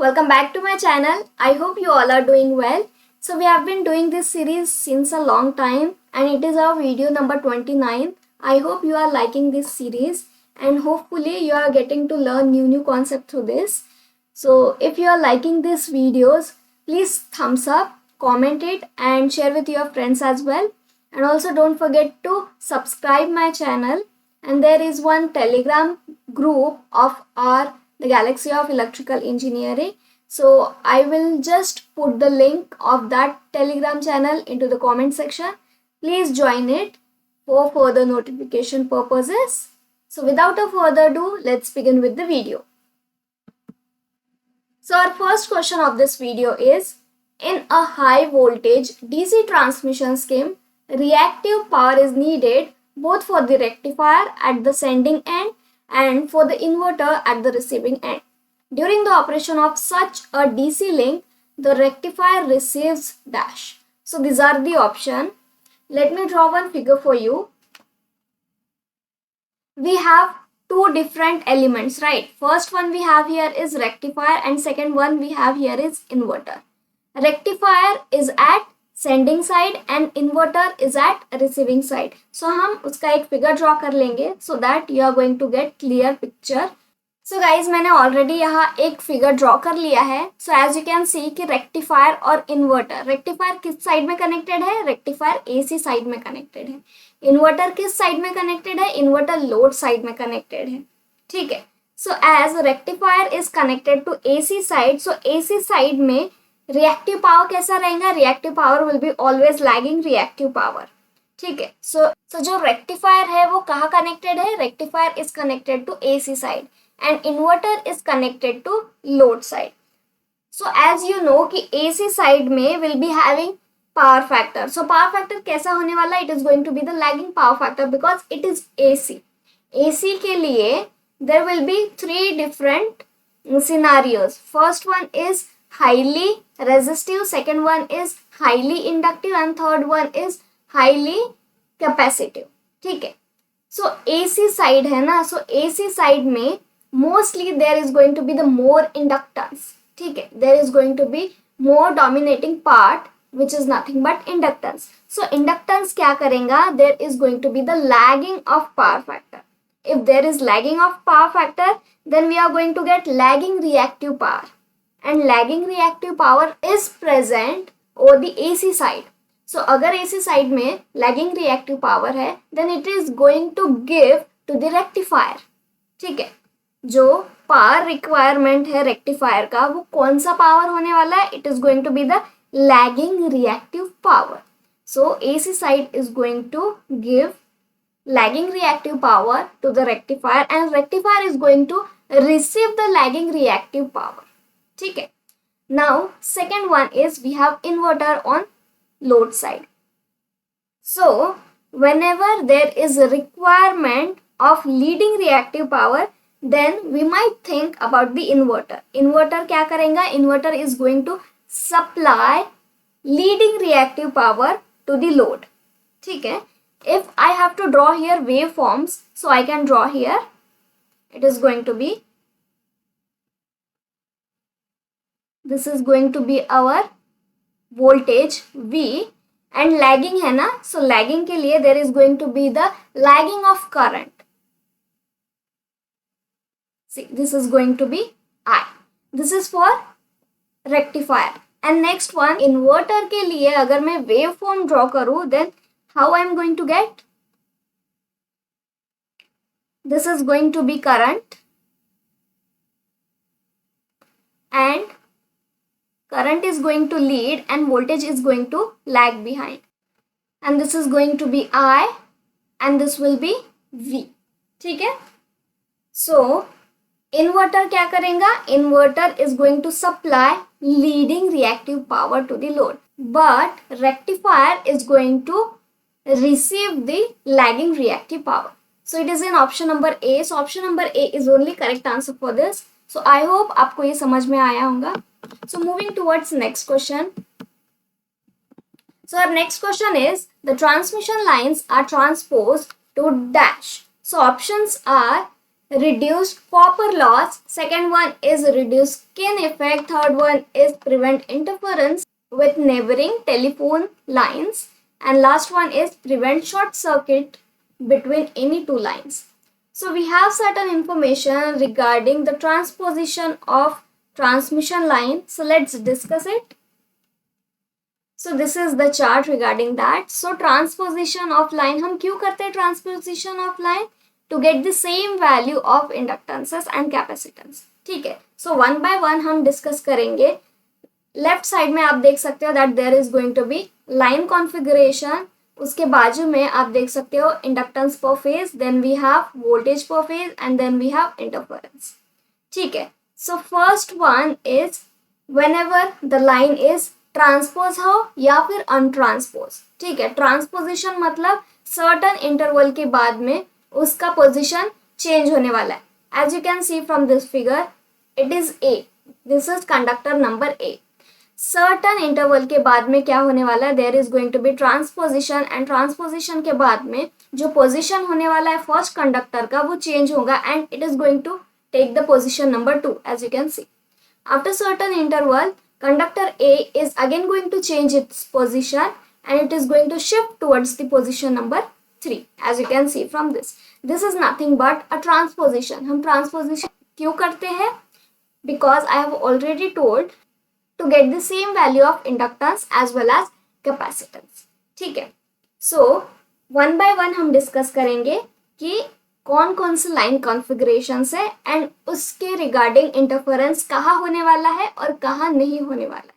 Welcome back to my channel. I hope you all are doing well. So we have been doing this series since a long time and it is our video number 29. I hope you are liking this series and hopefully you are getting to learn new concepts through this. So if you are liking these videos, please thumbs up, comment it and share with your friends as well. And also don't forget to subscribe my channel, and there is one Telegram group of the Galaxy of Electrical Engineering. So I will just put the link of that Telegram channel into the comment section. Please join it for further notification purposes. So without a further ado, let's begin with the video. So our first question of this video is, in a high voltage DC transmission scheme, reactive power is needed both for the rectifier at the sending end and for the inverter at the receiving end. During the operation of such a DC link, the rectifier receives dash. So these are the options. Let me draw one figure for you. We have two different elements, right? First one we have here is rectifier and second one we have here is inverter. Rectifier is at sending side and inverter is at receiving side. So हम उसका एक figure draw कर लेंगे so that you are going to get clear picture. So guys, मैंने already यहाँ एक figure draw कर लिया है. So as you can see कि rectifier और inverter, rectifier किस side में connected है? Rectifier AC side में connected है. Inverter किस side में connected है? Inverter load side में connected है. ठीक है. So as rectifier is connected to AC side, so AC side में रिएक्टिव पावर कैसा रहेगा? Reactive power will be always lagging reactive power. ठीक है. सो जो रेक्टिफायर है वो कहाँ कनेक्टेड है? Rectifier is connected to AC side and inverter is connected to load side. So as you know कि एसी साइड में will be having power factor. So power factor कैसा होने वाला? It is going to be the lagging power factor because it is AC. AC के लिए there will be three different scenarios. First one is highly resistive, second one is highly inductive and third one is highly capacitive. ठीक है. So AC side है ना, so AC side में mostly there is going to be the more inductance. ठीक है. There is going to be more dominating part which is nothing but inductance. So inductance क्या करेगा? There is going to be the lagging of power factor. If there is lagging of power factor, then we are going to get lagging reactive power. And lagging reactive power is present over the AC side. So अगर AC side में lagging reactive power है, then it is going to give to the rectifier. ठीक है. जो power requirement है rectifier का, वो कौन सा power होने वाला है? It is going to be the lagging reactive power. So AC side is going to give lagging reactive power to the rectifier and rectifier is going to receive the lagging reactive power. ठीक है. Now second one is we have inverter on load side. So whenever there is a requirement of leading reactive power, then we might think about the inverter. Inverter क्या करेगा? Inverter is going to supply leading reactive power to the load. ठीक है. If I have to draw here waveforms, so I can draw here. It is going to be, this is going to be our voltage V and lagging है ना, so lagging के लिए there is going to be the lagging of current. See, this is going to be I. This is for rectifier. And next one, inverter के लिए अगर मैं waveform draw करूँ, then how I am going to get? This is going to be current and current is going to lead and voltage is going to lag behind. And this is going to be I and this will be V. ठीक है. So inverter क्या करेगा? Inverter is going to supply leading reactive power to the load, but rectifier is going to receive the lagging reactive power. So it is in option number A. So option number A is only correct answer for this. So I hope आपको ये समझ में आया होगा. So moving towards next question. So our next question is, the transmission lines are transposed to dash. So options are reduced copper loss, second one is reduced skin effect, third one is prevent interference with neighboring telephone lines, and last one is prevent short circuit between any two lines. So we have certain information regarding the transposition of transmission line. So let's discuss it. So this is the chart regarding that. So transposition of line, हम क्यों करते हैं transposition of line? To get the same value of inductances and capacitance. ठीक है. So one by one हम discuss करेंगे. Left side में आप देख सकते हो that there is going to be line configuration. उसके बाजू में आप देख सकते हो inductance per phase, then we have voltage per phase and then we have interference. ठीक है. So first one is whenever the line is transpose हो या फिर अनट्रांसपोज. ठीक है. ट्रांसपोजिशन मतलब सर्टन इंटरवल के बाद में उसका पोजिशन चेंज होने वाला है. As you can see from this figure, it is A. This is conductor number A. Certain interval के बाद में क्या होने वाला है, there is going to be transposition, and transposition के बाद में जो पोजीशन होने वाला है फर्स्ट कंडक्टर का वो चेंज होगा and it is going to take the position number 2. As you can see, after certain interval conductor A is again going to change its position and it is going to shift towards the position number 3, as you can see from this. This is nothing but a transposition. हम transposition क्यों करते हैं? Because I have already told to get the same value of inductance as well as capacitance. ठीक है. So one by one हम discuss करेंगे कि कौन कौन से लाइन कॉन्फ़िगरेशन है एंड उसके रिगार्डिंग इंटरफेरेंस कहाँ होने वाला है और कहाँ नहीं होने वाला है.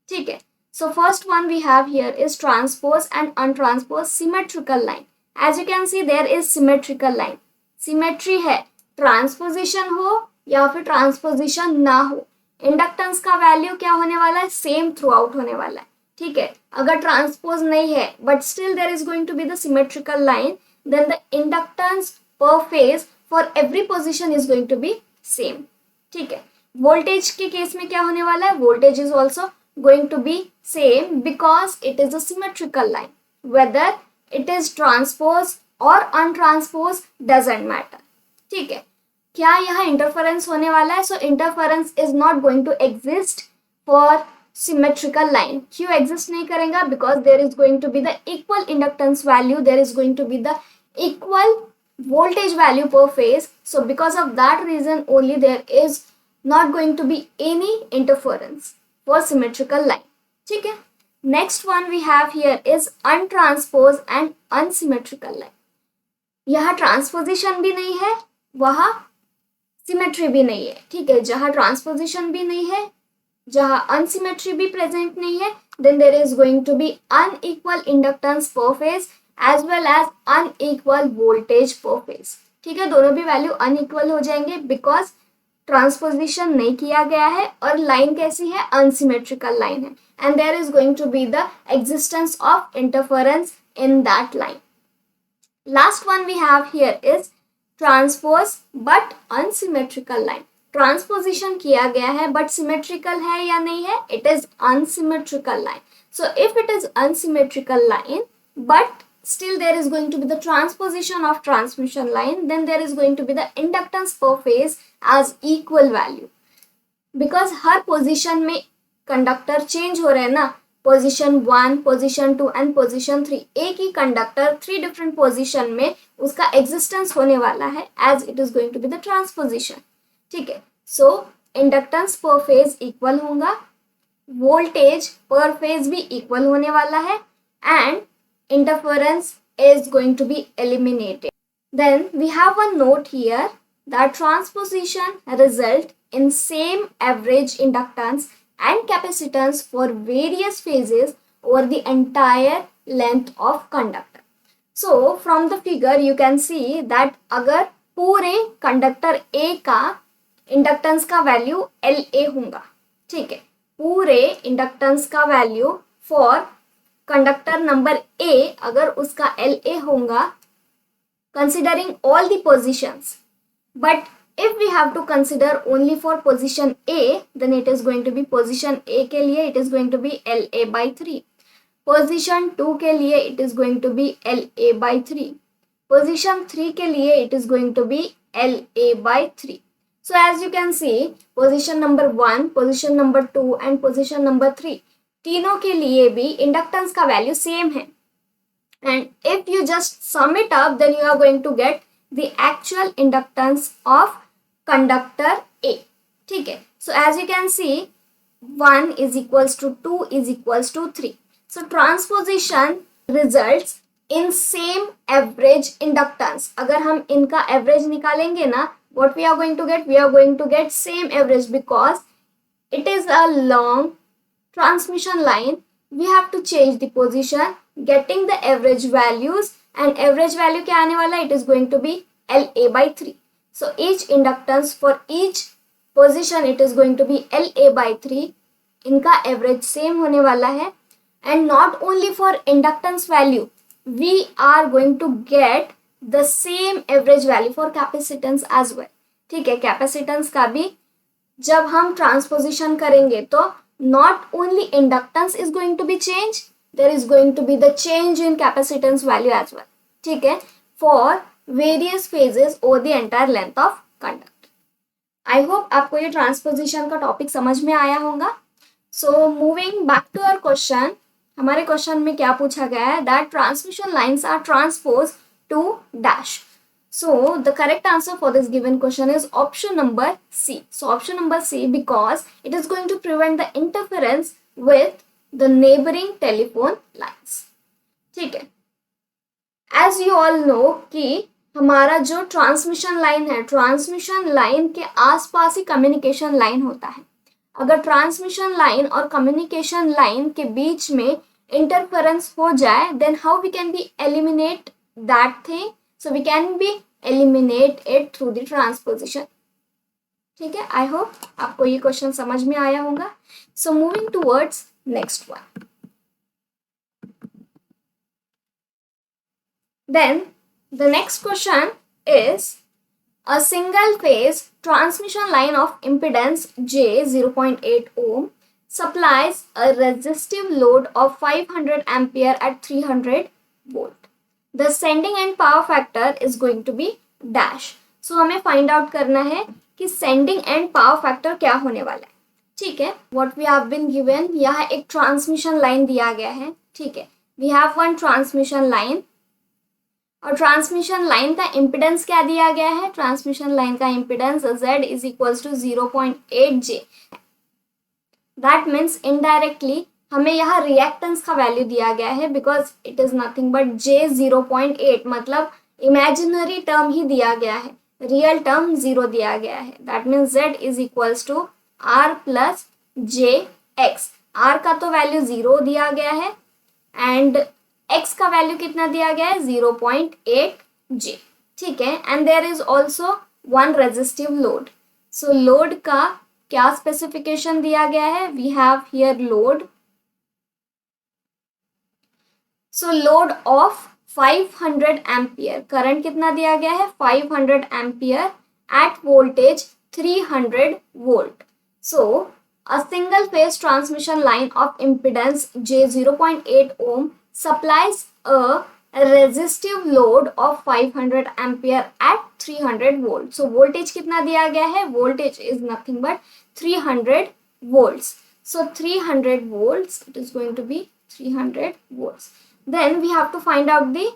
ठीक है. So first one we have here is transpose and untranspose symmetrical line. As you can see there is symmetrical line. Symmetry है, ट्रांसपोजिशन हो या फिर ट्रांसपोजिशन ना हो, इंडक्टेंस का वैल्यू क्या होने वाला है, सेम थ्रू आउट होने वाला है. ठीक है. अगर ट्रांसपोज नहीं है but still there is going to be the symmetrical line, then the inductance per phase for every position is going to be same. ठीक है. वोल्टेज के केस में क्या होने वाला है, voltage is also going to be same because it is a symmetrical line. Whether it is transposed or untransposed doesn't matter. ठीक है. क्या यहाँ interference होने वाला है? So interference is not going to exist for symmetrical line. क्यों exist नहीं करेगा? Because there is going to be the equal inductance value. There is going to be the equal voltage value per phase. So because of that reason only there is not going to be any interference for symmetrical line. ठीक है. Next one we have here is untransposed and unsymmetrical line. यहाँ transposition भी नहीं है, वहाँ symmetry भी नहीं है. ठीक है. जहाँ ट्रांसपोजिशन भी नहीं है, जहाँ अनसिमेट्री भी प्रेजेंट नहीं है, then there is going to be unequal inductance per phase as well as unequal voltage per phase. ठीक है. दोनों भी वैल्यू अनइक्वल हो जाएंगे बिकॉज ट्रांसपोजिशन नहीं किया गया है और लाइन कैसी है, अनसिमेट्रिकल लाइन है, and there is going to be the existence of interference in that line. Last one we have here is transpose but unsymmetrical line. Transposition किया गया है बट सिमेट्रिकल है या नहीं है, it is unsymmetrical line. So if it is unsymmetrical line but still there is going to be the transposition of transmission line, then there is going to be the inductance per phase as equal value. because her position में conductor change हो रहे हैं ना, position 1, position 2 and position 3, एक ही conductor 3 different position में उसका existence होने वाला है as it is going to be the transposition. ठीक है. So inductance per phase equal होगा, वोल्टेज पर फेज भी इक्वल होने वाला है and interference is going to be eliminated. Then we have a note here that transposition result in same average inductance and capacitance for various phases over the entire length of conductor. So from the figure you can see that अगर पूरे conductor A का inductance का value LA होगा. ठीक है. पूरे inductance का value for conductor number A अगर उसका LA होगा considering all the positions, but if we have to consider only for position A then it is going to be position A के लिए it is going to be LA/3, position 2 के लिए it is going to be LA/3, position 3 के लिए it is going to be LA/3. So as you can see, position number 1, position number 2 and position number 3 तीनों के लिए भी inductance का value same है, and if you just sum it up then you are going to get the actual inductance of conductor A. ठीक है, so as you can see 1 is equals to 2 is equals to 3. So transposition results in same average inductance. अगर हम इनका average निकालेंगे ना, what we are going to get? We are going to get same average because it is a long transmission line. We have to change the position, getting the average values, and average value क्या आने वाला? It is going to be LA/3. So each inductance for each position it is going to be LA/3. इनका average same होने वाला है, and not only for inductance value, we are going to get the same average value for capacitance as well. ठीक है, capacitance का भी जब हम ट्रांसपोजिशन करेंगे तो not only inductance is going to be changed, there is going to be the change in capacitance value as well. ठीक है, for various phases over the entire length of conduct. I hope आपको ये transposition का topic समझ में आया होगा. So moving back to our question, हमारे क्वेश्चन में क्या पूछा गया है? That transmission lines are transpose to dash. So the correct answer for this given question is option number C. So option number C because it is going to prevent the interference with the neighbouring telephone lines. ठीक है, as you all know कि हमारा जो transmission line है, transmission line के आसपास ही communication line होता है. अगर ट्रांसमिशन लाइन और कम्युनिकेशन लाइन के बीच में इंटरफेरेंस हो जाए then how we can be eliminate that thing? So we can be eliminate it through the transposition. ठीक है, आई होप आपको ये क्वेश्चन समझ में आया होगा. So moving towards next one. Then the next question is a single phase transmission line of impedance J 0.8 ohm supplies a resistive load of 500 ampere at 300 volt. The sending end power factor is going to be dash. So हमें find out करना है कि sending end power factor क्या होने वाला है. ठीक है, what we have been given, यहाँ एक transmission line दिया गया है. ठीक है, we have one transmission line और ट्रांसमिशन लाइन का इम्पिडेंस क्या दिया गया है? ट्रांसमिशन लाइन का impedance Z is equals to 0.8J. That means indirectly हमें यहाँ रिएक्टेंस का वैल्यू दिया गया है because it is nothing but J 0.8, मतलब इमेजिनरी टर्म ही दिया गया है, रियल टर्म 0 दिया गया है. That means Z is equals to R plus JX. R का तो वैल्यू 0 दिया गया है एंड x का वैल्यू कितना दिया गया है? 0.8J. ठीक है, and there is also one resistive load. So load का क्या स्पेसिफिकेशन दिया गया है? We have here load. So load of 500 ampere. Current कितना दिया गया है? 500 ampere at voltage 300 volt. So a single phase transmission line of impedance J 0.8 ohm supplies a resistive load of 500 ampere at 300 volt. So voltage कितना दिया गया है? Voltage is nothing but 300 volts. So 300 volts, it is going to be 300 volts. Then we have to find out the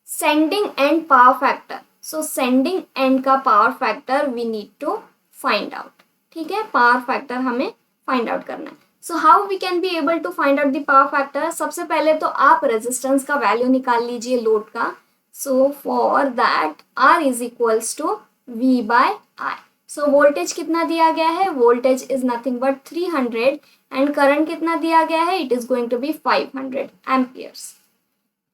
sending end power factor. So sending end का power factor we need to find out. ठीक है, power factor हमें find out करना है. So how we can be able to find out the power factor? सबसे पहले तो आप रेजिस्टेंस का वैल्यू निकाल लीजिए लोड का. So for that R is equals to V by I. So voltage कितना दिया गया है? Voltage is nothing but 300 and current कितना दिया गया है? It is going to be 500 amperes.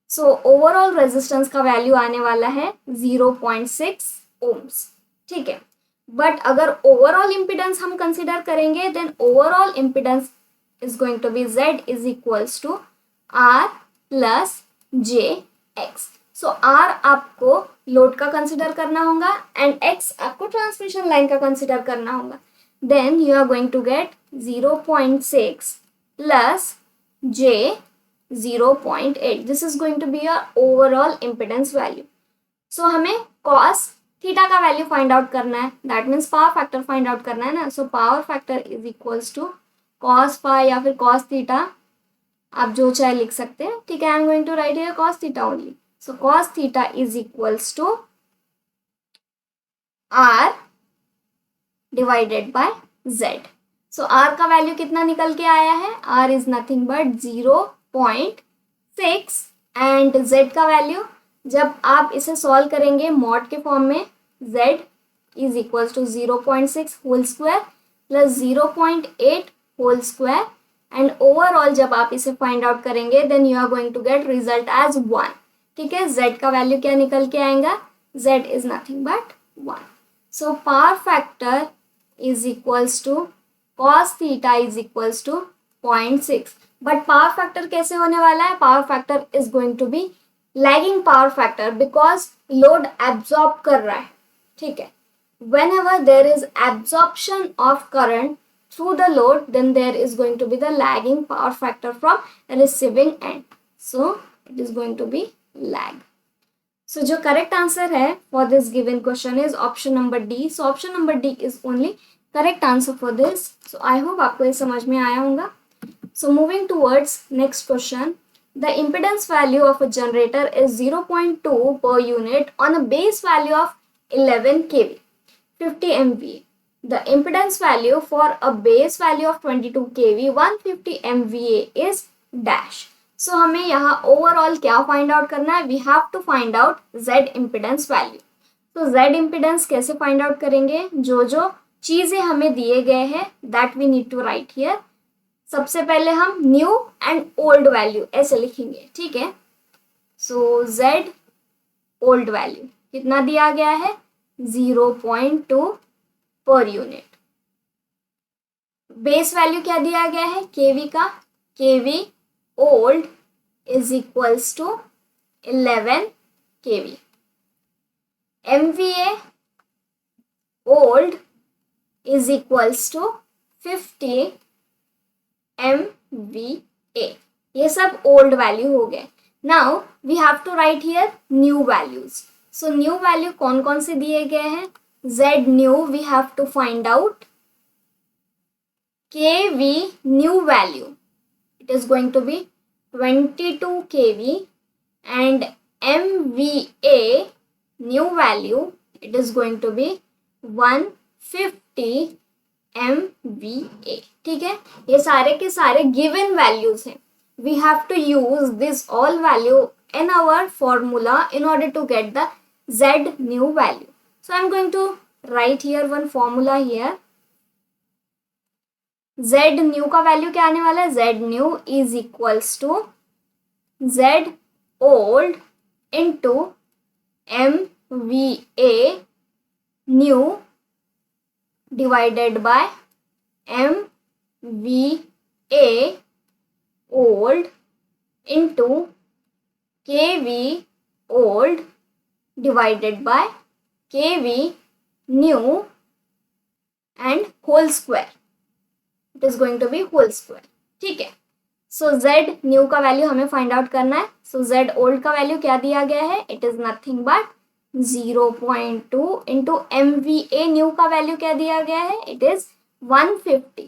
So overall resistance का वैल्यू आने वाला है 0.6 ohms. ठीक है, बट अगर ओवरऑल इम्पिडेंस हम कंसिडर करेंगे देन overall impedance is going to be Z is equals to R plus JX. So R आपको लोड का कंसिडर करना होगा एंड X आपको ट्रांसमिशन लाइन का कंसिडर करना होगा. Then you are going to get 0.6 plus J 0.8. This is going to be your overall impedance value. सो हमें कॉस थीटा का वैल्यू फाइंड आउट करना है, that means power factor find out करना है ना. So power factor is equals to cos phi या फिर कॉस थीटा, आप जो चाहे लिख सकते हैं. ठीक है, I am going to write here cos theta only. So cos theta is equals to R divided by Z. So R का वैल्यू कितना निकल के आया है, R is nothing but 0.6 and Z का वैल्यू जब आप इसे सॉल्व करेंगे मॉड के फॉर्म में, z is equals to 0.6 whole square plus 0.8 whole square and overall जब आप इसे फाइंड आउट करेंगे then you are going to get result as 1. ठीक है, z का वैल्यू क्या निकल के आएगा, z is nothing but 1. So power factor is equals to cos theta is equals to 0.6. But power factor कैसे होने वाला है, power factor is going to be lagging power factor because load absorb कर रहा है. ठीक है, whenever there is absorption of current through the load then there is going to be the lagging power factor from receiving end. So it is going to be lag. So जो correct answer है for this given question is option number D. So option number D is only correct answer for this. So I hope आपको ये समझ में आया होगा. So moving towards next question. The impedance value of a generator is 0.2 per unit on a base value of 11 kV, 50 MVA. The impedance value for a base value of 22 kV, 150 MVA is dash. So हमें यहाँ overall क्या find out करना है, we have to find out Z impedance value. तो Z impedance कैसे find out करेंगे, जो जो चीज़ें हमें दिए गए हैं that we need to write here. सबसे पहले हम न्यू एंड ओल्ड वैल्यू ऐसे लिखेंगे. ठीक है, सो Z ओल्ड वैल्यू कितना दिया गया है, 0.2 पर यूनिट. बेस वैल्यू क्या दिया गया है, केवी का, KV old is equals to 11 KV. MVA old is equals to 50 MVA. ये सब ओल्ड वैल्यू हो गए. Now we have to write here new values. So new value कौन कौन से दिए गए हैं, Z new we have to find out. KV new value it is going to be 22 KV and MVA new value it is going to be 150 MVA. ठीक है, ये सारे के सारे गिवन वैल्यूज हैं. We have to use this all value in our formula in order to get the Z new value. So I am going to write here one formula here. Z new का value क्या आने वाला है, Z new is equals to Z old into MVA new divided by MVA old into KV old divided by KV new and whole square. It is going to be whole square. ठीक है, so Z new का value हमें find out करना है. So Z old का value क्या दिया गया है, it is nothing but 0.2 into MVA new का वैल्यू क्या दिया गया है, इट इज 150.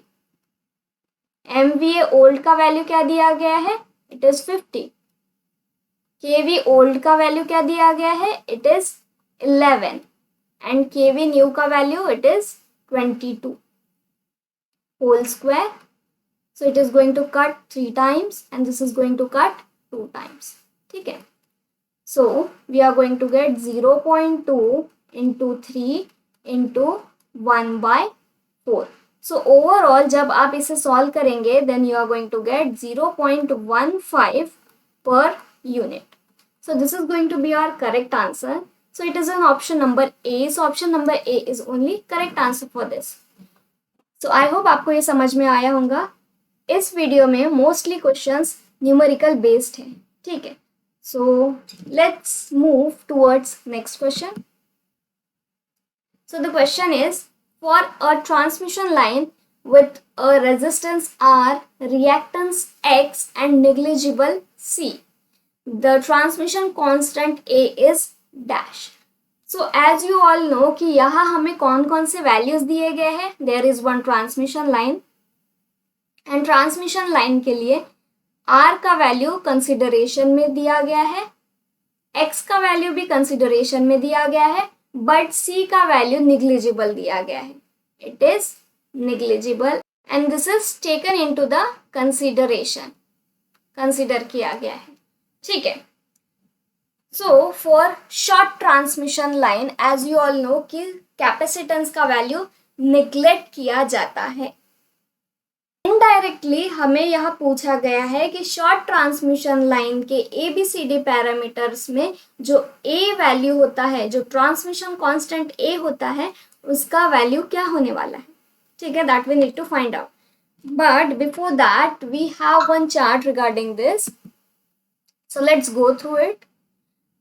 MVA ओल्ड का वैल्यू क्या दिया गया है, इट इज 50. KV ओल्ड का वैल्यू क्या दिया गया है, it is 11 and KV new का value it is 22 whole square. So it is going to cut 3 times and this is going to cut 2 times. ठीक है, so we are going to get 0.2 into 3 into 1 by 4. So overall जब आप इसे solve करेंगे then you are going to get 0.15 per unit. So this is going to be our correct answer. So it is an option number A. So option number A is only correct answer for this. So I hope आपको ये समझ में आया होगा. इस video में mostly questions numerical based हैं. ठीक है, सो let's move towards next question. So the question is for a transmission line with a resistance R, reactance X and negligible C. The transmission constant A is dash. So as you all know कि यहाँ हमें कौन कौन से values दिए गए हैं. There is one transmission line and transmission line के लिए आर का वैल्यू कंसिडरेशन में दिया गया है, एक्स का वैल्यू भी कंसिडरेशन में दिया गया है, बट सी का वैल्यू निग्लिजिबल दिया गया है. It is negligible and this is taken into the consideration, consider किया गया है. ठीक है. So for short transmission line as you all know कि कैपेसिटेंस का वैल्यू निग्लेक्ट किया जाता है. इनडायरेक्टली हमें यहाँ पूछा गया है कि शॉर्ट ट्रांसमिशन लाइन के ABCD पैरामीटर्स में जो A वैल्यू होता है, जो ट्रांसमिशन कांस्टेंट A होता है, उसका वैल्यू क्या होने वाला है. ठीक है, that we need to find out. But before that we have one chart regarding this. So let's go through it.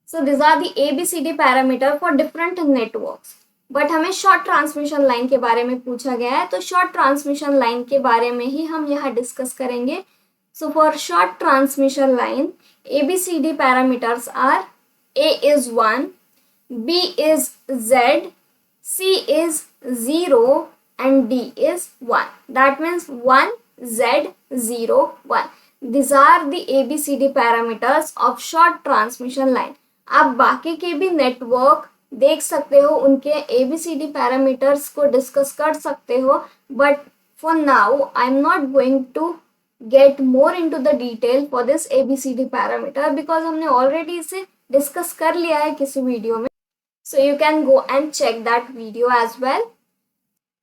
So this are the ABCD parameter for different networks. But हमें short transmission line के बारे में पूछा गया है, तो short transmission line के बारे में ही हम यहाँ डिस्कस करेंगे. So for short transmission line ABCD parameters are A is 1, B is Z, C is 0 and D is 1. That means 1, Z, 0, 1. These are the ABCD parameters of short transmission line. आप बाकी के भी network देख सकते हो, उनके ABCD parameters को discuss कर सकते हो, but for now I am not going to get more into the detail for this ABCD parameter because हमने ऑलरेडी इसे डिस्कस कर लिया है किसी वीडियो में. So you can go and check that video as well.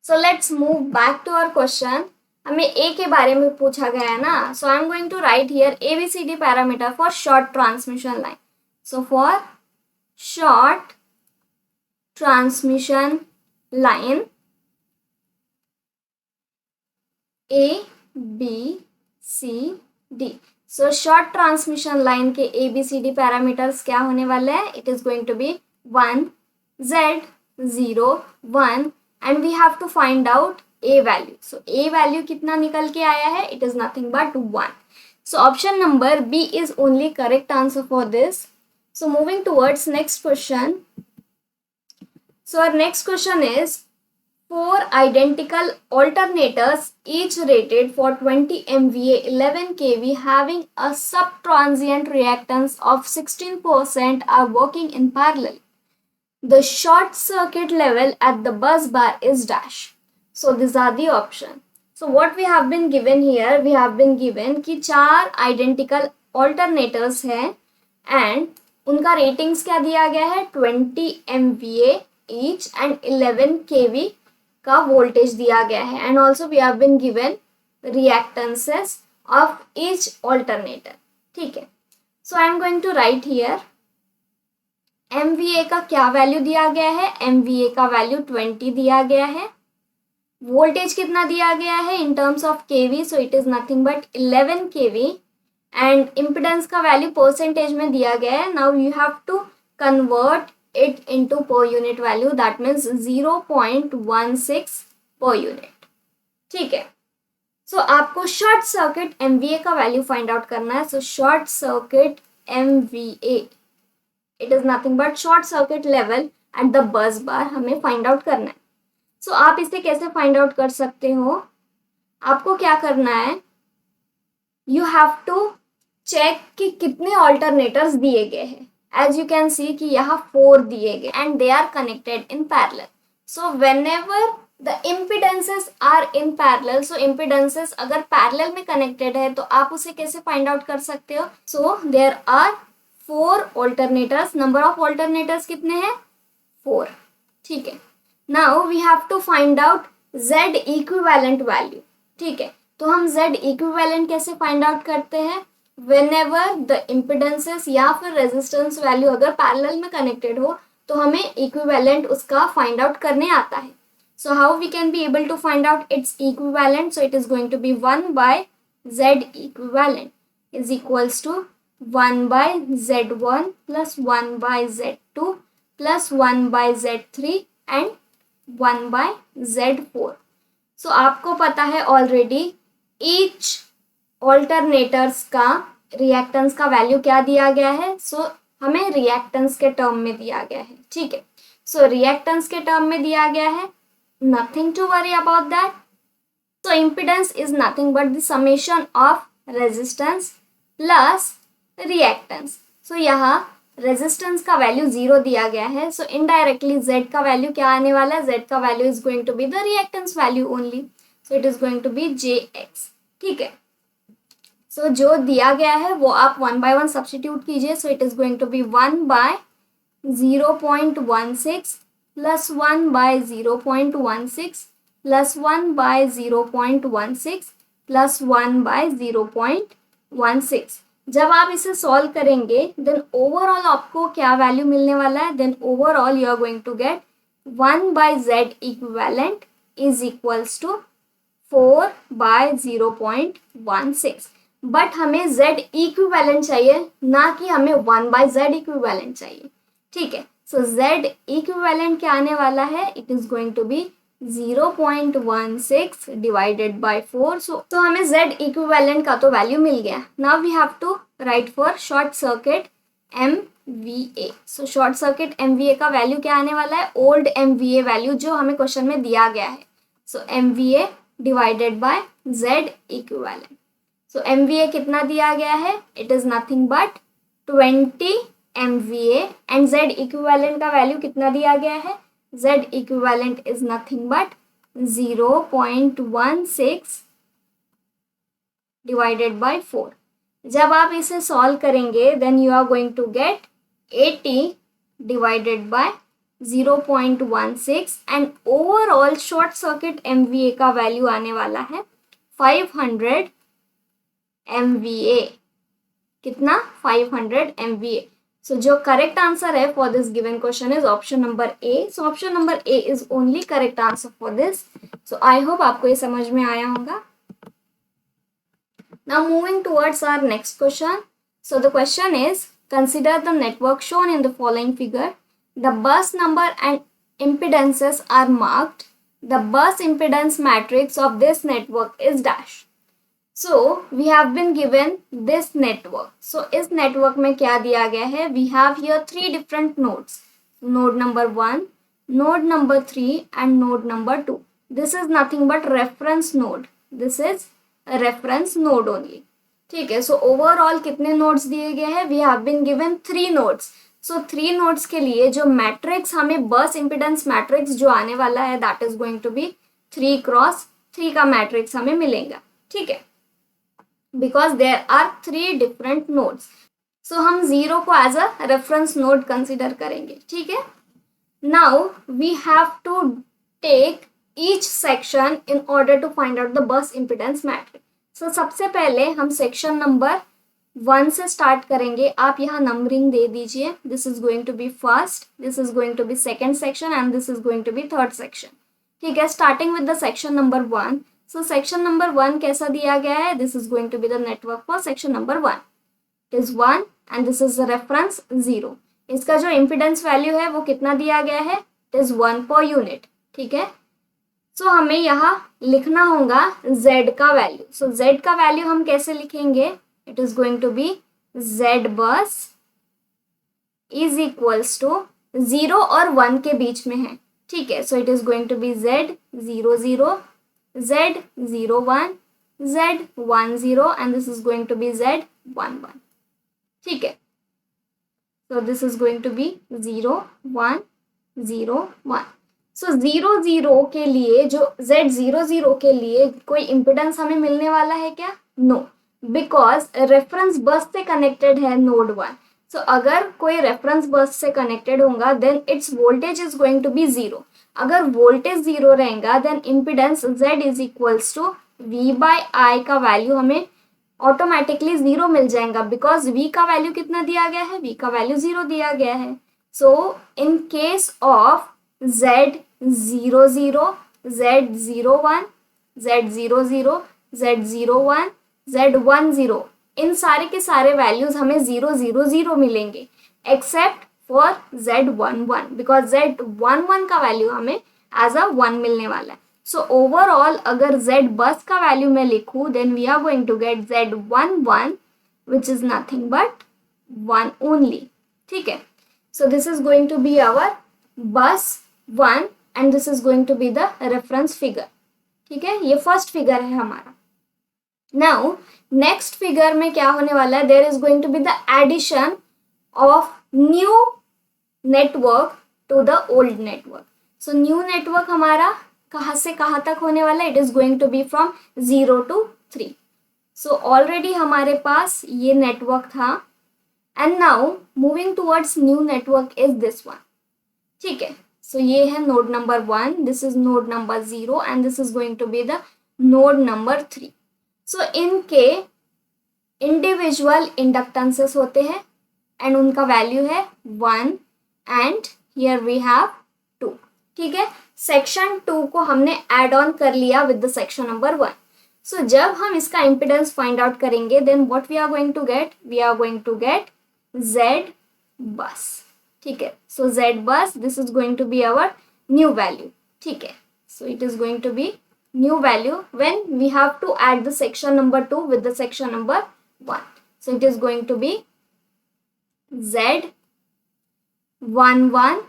So let's move back to our question. हमें A के बारे में पूछा गया है ना, so I am going to write here ABCD parameter for short transmission line. So for short transmission line A, B, C, D. So short transmission line के ABCD parameters क्या होने वाले हैं? It is going to be 1, Z, 0, 1 and we have to find out A value. So A value कितना निकल के आया है? It is nothing but 1. So option number B is only correct answer for this. So moving towards next question. So our next question is 4 identical alternators each rated for 20 MVA 11 kV having a subtransient reactance of 16% are working in parallel. The short circuit level at the bus bar is dash. So these are the options. So what we have been given here, we have been given कि 4 identical alternators हैं and उनका ratings क्या दिया गया है 20 MVA each and 11 kV का voltage दिया गया है and also we have been given reactances of each alternator. ठीक है. So I am going to write here MVA का क्या वैल्यू दिया गया है. MVA का वैल्यू 20 दिया गया है. वोल्टेज कितना दिया गया है in terms of kV, so it is nothing but 11 kV and impedance का वैल्यू परसेंटेज में दिया गया है. Now you have to convert it into per unit value, that means 0.16 per unit. ठीक है. सो आपको शॉर्ट सर्किट MVA का value find out करना है. So short circuit MVA it is nothing but short circuit level at the bus bar हमें find out करना है. सो आप इसे कैसे फाइंड आउट कर सकते हो. आपको क्या करना है, यू हैव टू चेक कि कितने ऑल्टरनेटर्स दिए गए हैं. एज यू कैन सी कि यहाँ 4 दिए गए and they are connected in parallel. So whenever the impedances are in parallel, so impedances अगर पैरेलल में कनेक्टेड है तो आप उसे कैसे फाइंड आउट कर सकते हो. So there are 4 alternators. Number of alternators कितने हैं 4. ठीक है. Now we have to find out Z equivalent value. ठीक है. तो हम Z इक्विवेलेंट कैसे फाइंड आउट करते हैं, whenever the impedances या फिर रेजिस्टेंस वैल्यू अगर पैरेलल में कनेक्टेड हो तो हमें इक्विवेलेंट उसका फाइंड आउट करने आता है. So how we can be able to find out its equivalent. So it is going to be 1 by Z equivalent is equals to 1 by Z1 plus 1 by Z2 plus 1 by Z3 and 1 by Z4. So आपको पता है already each alternators का reactance का value क्या दिया गया है. सो हमें रिएक्टेंस के टर्म में दिया गया है, ठीक है। सो रिएक्टेंस के टर्म में दिया गया है, nothing to worry about that. So impedance is nothing but the summation of resistance plus reactance. So यहाँ resistance का वैल्यू 0 दिया गया है, so indirectly Z का वैल्यू क्या आने वाला है, Z का value is going to be the reactance value only, so it is going to be JX, ठीक है। so जो दिया गया है वो आप 1 by 1 सब्सटीट्यूट कीजिए, so it is going to be 1 by 0.16 plus 1 by 0.16 plus 1 by 0.16 plus 1 by 0.16। जब आप इसे सॉल्व करेंगे देन ओवरऑल आपको क्या वैल्यू मिलने वाला है, then overall you are going to get 1 by Z equivalent is equals to 4 by 0.16। But हमें Z इक्विवेलेंट चाहिए, ना कि हमें 1 by Z इक्विवेलेंट चाहिए, ठीक है। सो Z इक्विवेलेंट क्या आने वाला है, it is going to be 0.16 divided by 4। So हमें Z इक्विवेलेंट का तो वैल्यू मिल गया। Now we have to write for short circuit MVA। So short circuit MVA का वैल्यू क्या आने वाला है, ओल्ड MVA वैल्यू जो हमें क्वेश्चन में दिया गया है। सो MVA divided by Z equivalent. So MVA कितना दिया गया है, it is nothing but 20 MVA and Z equivalent का वैल्यू कितना दिया गया है, Z equivalent is nothing but 0.16 divided by 4। जब आप इसे सॉल्व करेंगे then you are going to get 80 divided by 0.16 and overall short circuit MVA का वैल्यू आने वाला है 500 MVA। कितना, 500 MVA। So जो करेक्ट आंसर है for this given question is option number A. So option number A is only correct answer for this. So I hope आपको ये समझ में आया होगा। Now moving towards our next question. So the question is consider the network shown in the following figure. The bus number and impedances are marked. The bus impedance matrix of this network is dash. So we have been given this network. So इस network में क्या दिया गया है, we have here 3 different nodes. Node number 1, node number 3 and node number 2. This is nothing but reference node. This is a reference node only. ठीक है। So overall कितने nodes दिए गए हैं, we have been given 3 nodes. So 3 nodes के लिए जो matrix हमें bus impedance matrix जो आने वाला है that is going to be 3 cross 3 का matrix हमें मिलेगा, ठीक है। because there are 3 different nodes. So हम 0 को as a reference node consider करेंगे, ठीक है। Now we have to take each section in order to find out the bus impedance matrix. So सबसे पहले हम section number 1 से start करेंगे। आप यहाँ numbering दे दीजिए। This is going to be first, this is going to be second section and this is going to be third section, ठीक है। Starting with the section number 1. So section number 1 कैसा दिया गया है, this is going to be the network for section number 1. It is 1 and this is the reference 0. इसका जो impedance value है वो कितना दिया गया है, it is 1 per unit, ठीक है। So हमें यहाँ लिखना होगा Z का वैल्यू। So Z का वैल्यू हम कैसे लिखेंगे, it is going to be Z bus is equals to 0 और 1 के बीच में है, ठीक है। So it is going to be Z 0 0, Z 0 1, Z 1 0 and this is going to be Z 1 1, ठीक है। So this is going to be 0 1 0 1. So 0 0 के लिए जो Z 0 0 के लिए कोई इम्पिडेंस हमें मिलने वाला है क्या, नो, बिकॉज रेफरेंस बस से कनेक्टेड है नोड 1। सो अगर कोई रेफरेंस बस से कनेक्टेड होगा then its voltage is going to be 0। अगर वोल्टेज 0 रहेगा then impedance Z is equals to V by I का वैल्यू हमें ऑटोमेटिकली 0 मिल जाएगा, बिकॉज V का वैल्यू कितना दिया गया है, V का वैल्यू 0 दिया गया है। सो in case of Z 0 0, Z 0 1, Z 0 0, Z 0 1, Z 1 0, इन सारे के सारे वैल्यूज हमें 0 0 0 मिलेंगे except for Z 1 1, because Z 1 1 का वैल्यू हमें एज अ 1 मिलने वाला है। सो ओवरऑल अगर Z बस का वैल्यू मैं लिखूं then we are going to get Z 1 1 which is nothing but 1 only, ठीक है. So this is going to be our bus 1 and this is going to be the reference figure. ठीक है, ये first figure है हमारा. Now next figure में क्या होने वाला है, there is going to be the addition of new network to the old network. So new network हमारा कहाँ से कहाँ तक होने वाला है, it is going to be from 0 to 3. So already हमारे पास ये नेटवर्क था and now moving towards new network is this one. ठीक है, सो ये है node number 1, this is node number 0 and this is going to be the node number 3. So इनके individual इंडक्टेंसेस होते हैं एंड उनका वैल्यू है 1 एंड हियर वी हैव 2. ठीक है, सेक्शन 2 को हमने एड ऑन कर लिया with the section number 1. So जब हम इसका इम्पिडेंस फाइंड आउट करेंगे then what we are going to get, we are going to get Z bus. ठीक है, so Z bus this is going to be our new value. ठीक है, so it is going to be new value when we have to add the section number 2 with the section number 1. So it is going to be Z11,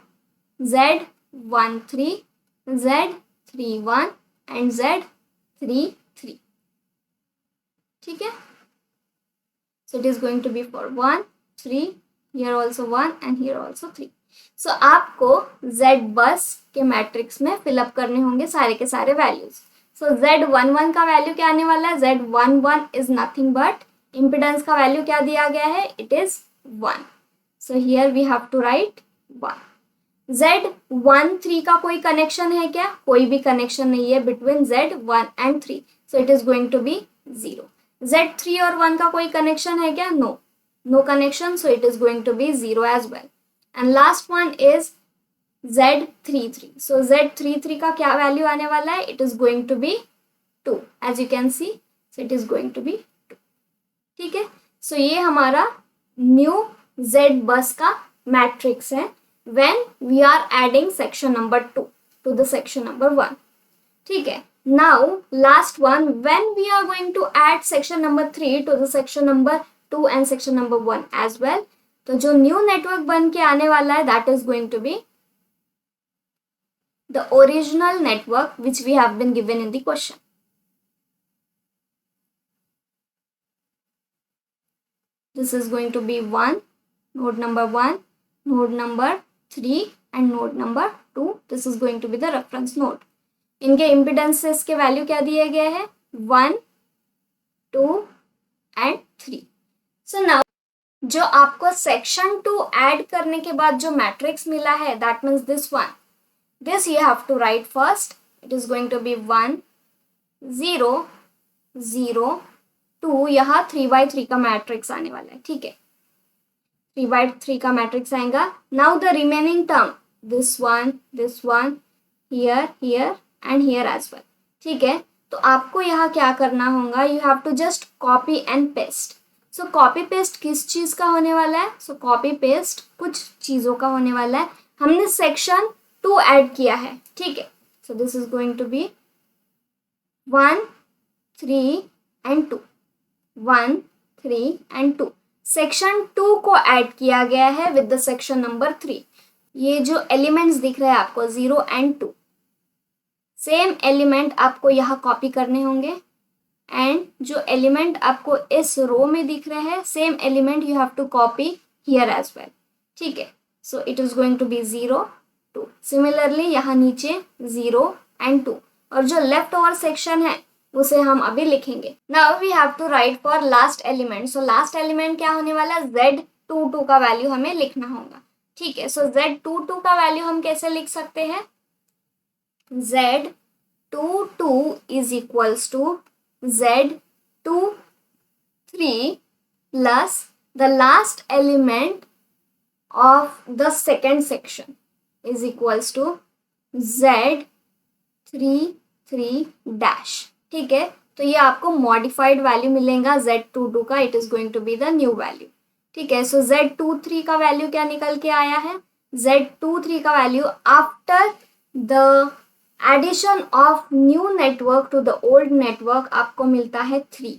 Z13, Z31 and Z33. ठीक है, so it is going to be for 1, 3, here also 1 and here also 3. So आपको Z बस के matrix में fill up करने होंगे सारे के सारे वैल्यूज. सो Z11 का वैल्यू क्या आने वाला है, Z11 is nothing but impedance का वैल्यू क्या दिया गया है, it is 1. So here we have to write 1. Z13 का कोई कनेक्शन है क्या, कोई भी कनेक्शन नहीं है between Z1 and 3. So it is going to be 0. Z3 और 1 का कोई कनेक्शन है क्या, no connection. So it is going to be 0 as well. And last one is Z33. So Z33 का क्या वैल्यू आने वाला है, it is going to be 2 as you can see. So it is going to be 2. ठीक है, so ये हमारा new Z बस का मैट्रिक्स है when we are adding section number 2 to the section number 1. ठीक है, now last one, when we are going to add section number 3 to the section number 2 and section number 1 as well. तो जो new network बन के आने वाला है that is going to be the original network which we have been given in the question. This is going to be 1, node number 1, node number 3 and node number 2. This is going to be the reference node. इनके impedances के value क्या दिए गए हैं, 1, 2 and 3. So now जो आपको section 2 add करने के बाद जो मैट्रिक्स मिला है that means this one. This you have to write first. It is going to be 1, 0, 0, 2. यहाँ 3/3 का मैट्रिक्स आने वाला है. ठीक है, 3/3 का मैट्रिक्स आएगा. Now the remaining term, this one, here and here as well. ठीक है, तो आपको यहाँ क्या करना होगा, you have to just copy and paste. So copy paste किस चीज़ का होने वाला है, so copy paste कुछ चीज़ों का होने वाला है. हमने सेक्शन 2 ऐड किया है. ठीक है, so this is going to be 1, 3 and 2, 1, 3 and 2. Section 2 को ऐड किया गया है विद द सेक्शन नंबर 3. ये जो एलिमेंट्स दिख रहे हैं आपको 0 and 2, सेम एलिमेंट आपको यहाँ कॉपी करने होंगे एंड जो एलिमेंट आपको इस रो में दिख रहे हैं same element you have to copy here as well. ठीक है, so it is going to be 0, 2. Similarly यहाँ नीचे 0 and 2 और जो लेफ्ट ओवर सेक्शन है उसे हम अभी लिखेंगे. Now we have to write for last element. So last element क्या होने वाला है, Z22 का वैल्यू हमें लिखना होगा. ठीक है, सो Z22 का वैल्यू हम कैसे लिख सकते हैं, Z22 is equals to Z23 plus the last element of the second section is equals to Z33 dash. ठीक है, तो ये आपको मॉडिफाइड वैल्यू मिलेगा Z22 का, it is going to be the new value. ठीक है, सो Z23 का वैल्यू क्या निकल के आया है, Z23 का value after the addition of new network to the old network आपको मिलता है 3.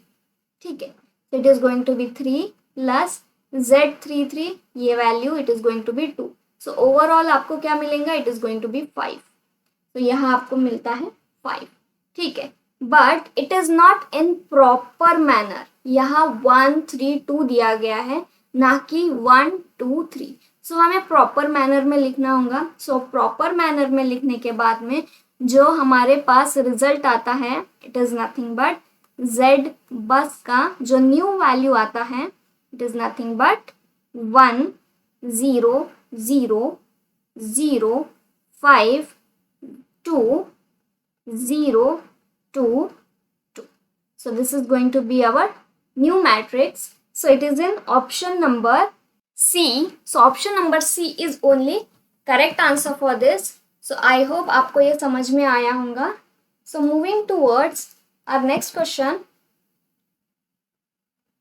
ठीक है, it is going to be 3 plus Z33 ये value it is going to be 2. So overall आपको क्या मिलेगा, it is going to be 5. तो यहाँ आपको मिलता है 5. ठीक है, but it is not in proper manner. यहाँ 1 3 2 दिया गया है, ना कि 1 2 3. सो हमें प्रॉपर मैनर में लिखना होगा. सो प्रॉपर मैनर में लिखने के बाद में जो हमारे पास रिजल्ट आता है, it is nothing but Z बस का जो न्यू वैल्यू आता है, it is nothing but 1 0 0 0 5 2 0 2 2. So this is going to be our new matrix. So it is in option number C. So option number C is only correct answer for this. So I hope आपको ये समझ में आया होगा. So moving towards our next question.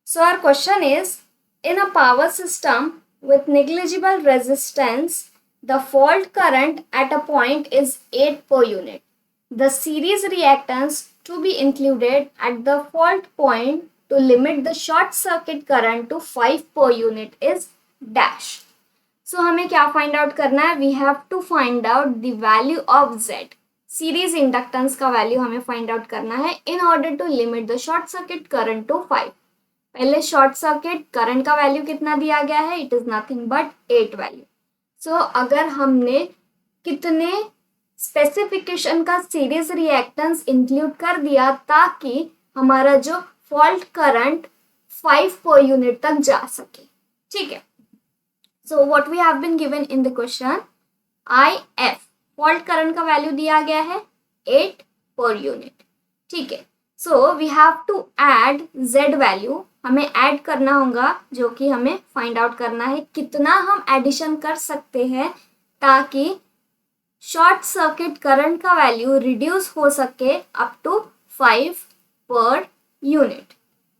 So our question is, in a power system with negligible resistance, the fault current at a point is 8 per unit. The series reactance to be included at the fault point to limit the short circuit current to 5 per unit is dash. So हमें क्या find out करना है? We have to find out the value of Z. Series inductance का value हमें find out करना है in order to limit the short circuit current to 5. पहले short circuit current का वैल्यू कितना दिया गया है, it is nothing but 8 value. So अगर हमने कितने स्पेसिफिकेशन का सीरीज रिएक्टेंस इंक्लूड कर दिया ताकि हमारा जो फॉल्ट करंट 5 पर यूनिट तक जा सके. ठीक है, so what we have been given in the question, IF fault current का वैल्यू दिया गया है 8 पर यूनिट. ठीक है, so we have to add Z value. हमें ऐड करना होगा, जो कि हमें फाइंड आउट करना है कितना हम एडिशन कर सकते हैं ताकि शॉर्ट सर्किट करंट का वैल्यू रिड्यूस हो सके अप टू 5 पर यूनिट.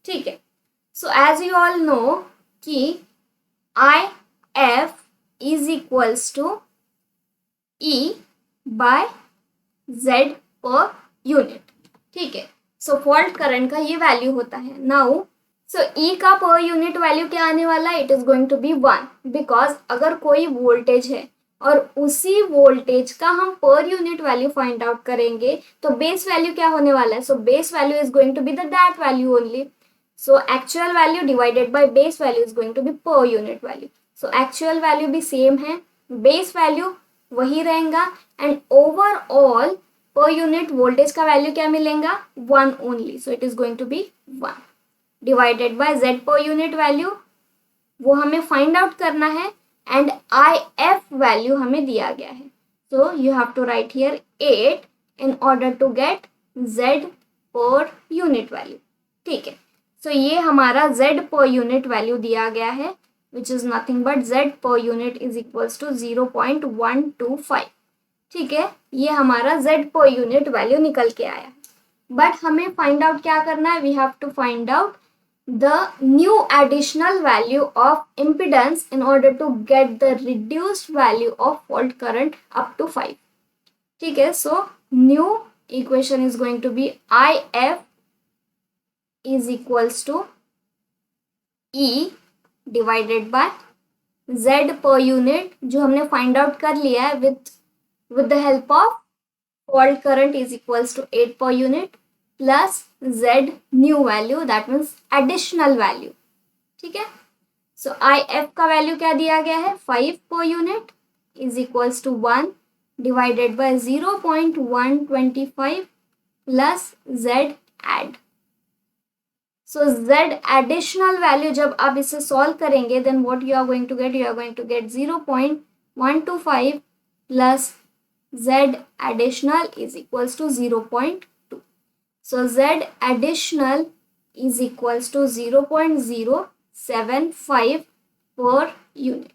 ठीक है, so as you all know कि IF is equals to E by Z per unit. ठीक है, सो फॉल्ट करंट का ये वैल्यू होता है. नाउ सो E का पर यूनिट वैल्यू क्या आने वाला है, it is going to be 1, because अगर कोई वोल्टेज है और उसी वोल्टेज का हम पर यूनिट वैल्यू फाइंड आउट करेंगे तो बेस वैल्यू क्या होने वाला है. So base value is going to be that value only. So actual value divided by base value is going to be per unit value. So actual value भी same है, base value वही रहेगा, and overall per unit voltage का value क्या मिलेगा, 1 only. So it is going to be 1 divided by Z per unit value, वो हमें find out करना है, एंड IF वैल्यू हमें दिया गया है. So you have to write here 8 in order to get Z per unit value. ठीक है, सो ये हमारा Z पर यूनिट वैल्यू दिया गया है, which is nothing but Z per unit is equals to 0.125. ठीक है, ये हमारा Z पर यूनिट वैल्यू निकल के आया. बट हमें फाइंड आउट क्या करना है, we have to find out the new additional value of impedance in order to get the reduced value of fault current up to 5. ठीक है, so new equation is going to be IF is equals to E divided by Z per unit, जो हमने find out कर लिया है with the help of fault current is equals to 8 per unit plus Z new value, that means additional value. ठीक है, सो IF का value क्या दिया गया है, 5 per unit is equals to 1 divided by 0.125 plus Z add. So Z additional value जब आप इसे सॉल्व करेंगे, then what you are going to get, you are going to get 0.125 plus Z additional is equals to 0.2. So Z additional is equals to 0.075 per unit.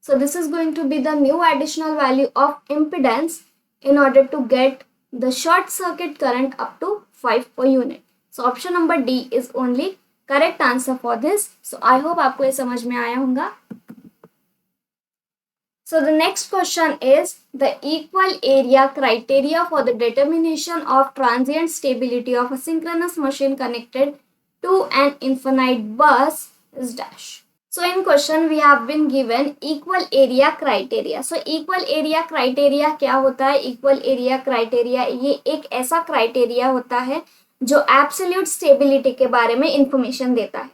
So this is going to be the new additional value of impedance in order to get the short circuit current up to 5 per unit. So option number D is only correct answer for this. So I hope आपको ये समझ में आया होगा. So the next question is the equal area criteria for the determination of transient stability of a synchronous machine connected to an infinite bus is dash. So in question we have been given equal area criteria. So equal area criteria क्या होता है? Equal area criteria ये एक ऐसा criteria होता है जो absolute stability के बारे में information देता है,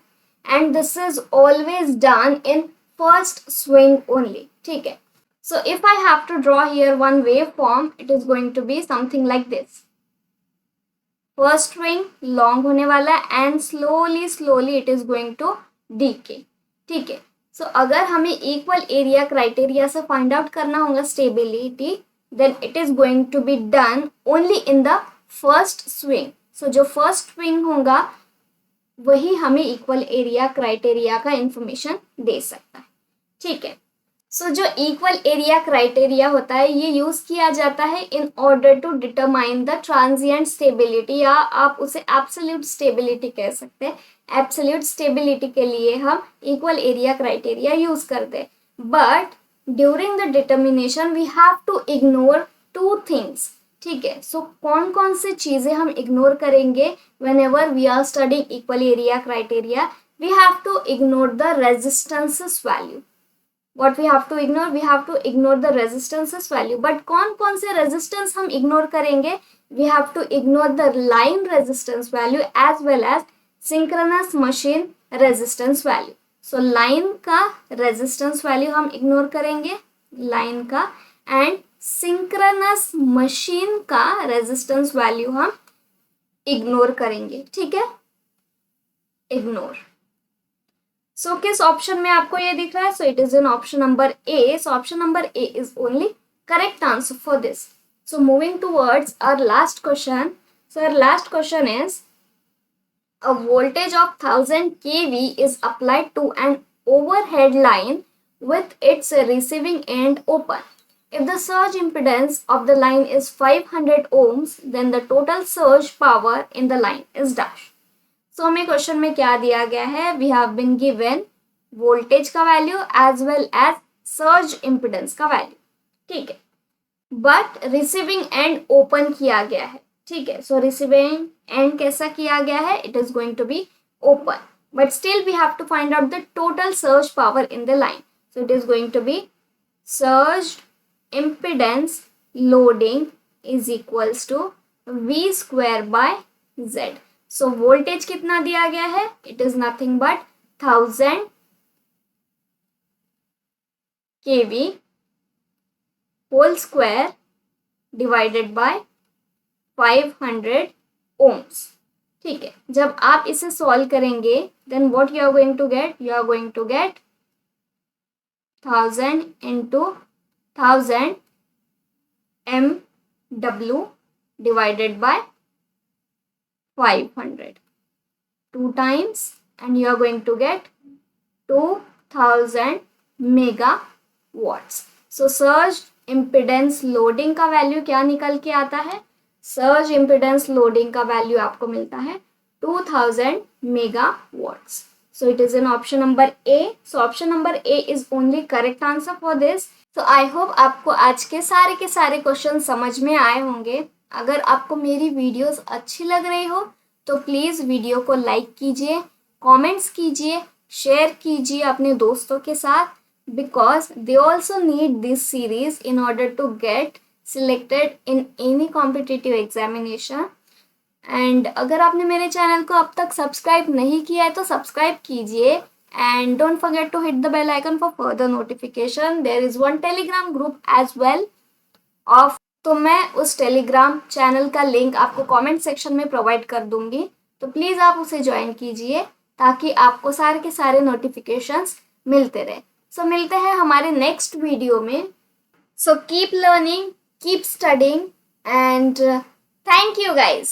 and this is always done in first swing only. ठीक है. So if I have to draw here one waveform, it is going to be something like this. First swing long होने वाला है and slowly it is going to decay. ठीक है. So अगर हमें equal area criteria से find out करना होगा stability, then it is going to be done only in the first swing. So जो फर्स्ट स्विंग होगा वही हमें इक्वल एरिया क्राइटेरिया का इंफॉर्मेशन दे सकता है. ठीक है. सो जो इक्वल एरिया क्राइटेरिया होता है ये यूज किया जाता है in order to determine the transient stability, या आप उसे एब्सोल्यूट स्टेबिलिटी कह सकते हैं. एब्सोल्यूट स्टेबिलिटी के लिए हम इक्वल एरिया क्राइटेरिया यूज करते हैं, but during the determination we have to ignore two things. ठीक है. सो कौन कौन से चीजें हम इग्नोर करेंगे whenever we are studying equal area criteria? We have to ignore the resistances value. What we have to ignore? We have to ignore the resistances value. But कौन से resistance हम ignore करेंगे? We have to ignore the line resistance value as well as synchronous machine resistance value. So line का resistance value हम ignore करेंगे, line का, and synchronous machine का resistance value हम ignore करेंगे. ठीक है, ignore. सो किस ऑप्शन में आपको ये दिख रहा है? So it is in option number A. So option number A is only correct answer for this. So moving towards our last question. So our last question is a voltage of 1000 kV is applied to an overhead line with its receiving end open. If the surge impedance of the line is 500 ohms, then the total surge power in the line is dash. So हमें question में क्या दिया गया है? We have been given voltage का value as well as surge impedance का value. ठीक है, बट रिसीविंग एंड ओपन किया गया है. ठीक है. सो रिसीविंग एंड कैसा किया गया है? It is going to be open, but still we have to find out the total surge power in the line. So it is going to be surge impedance loading is equals to V square by Z. So voltage कितना दिया गया है? It is nothing but 1000 kV whole square divided by 500 ohms. ठीक है. जब आप इसे solve करेंगे then what you are going to get? You are going to get 1000 into 1000 MW divided by 500 2 times, and you are going to get 2000 megawatts. So surge impedance loading का value क्या निकल के आता है? सर्ज इम्पिडेंस लोडिंग का value आपको मिलता है 2000 megawatts. So it is in option number A. So option number A is only correct answer for this. So I hope आपको आज के सारे क्वेश्चन समझ में आए होंगे. अगर आपको मेरी वीडियोस अच्छी लग रही हो तो प्लीज़ वीडियो को लाइक कीजिए, कमेंट्स कीजिए, शेयर कीजिए अपने दोस्तों के साथ, because they also need this series in order to get selected in any competitive examination. And अगर आपने मेरे चैनल को अब तक सब्सक्राइब नहीं किया है तो सब्सक्राइब कीजिए, and don't forget to hit the bell icon for further notification. There is one Telegram group as well of, तो मैं उस टेलीग्राम चैनल का लिंक आपको कमेंट सेक्शन में प्रोवाइड कर दूंगी, तो प्लीज़ आप उसे ज्वाइन कीजिए ताकि आपको सारे के सारे नोटिफिकेशंस मिलते रहे. सो मिलते हैं हमारे नेक्स्ट वीडियो में. So keep learning, keep studying, and thank you guys.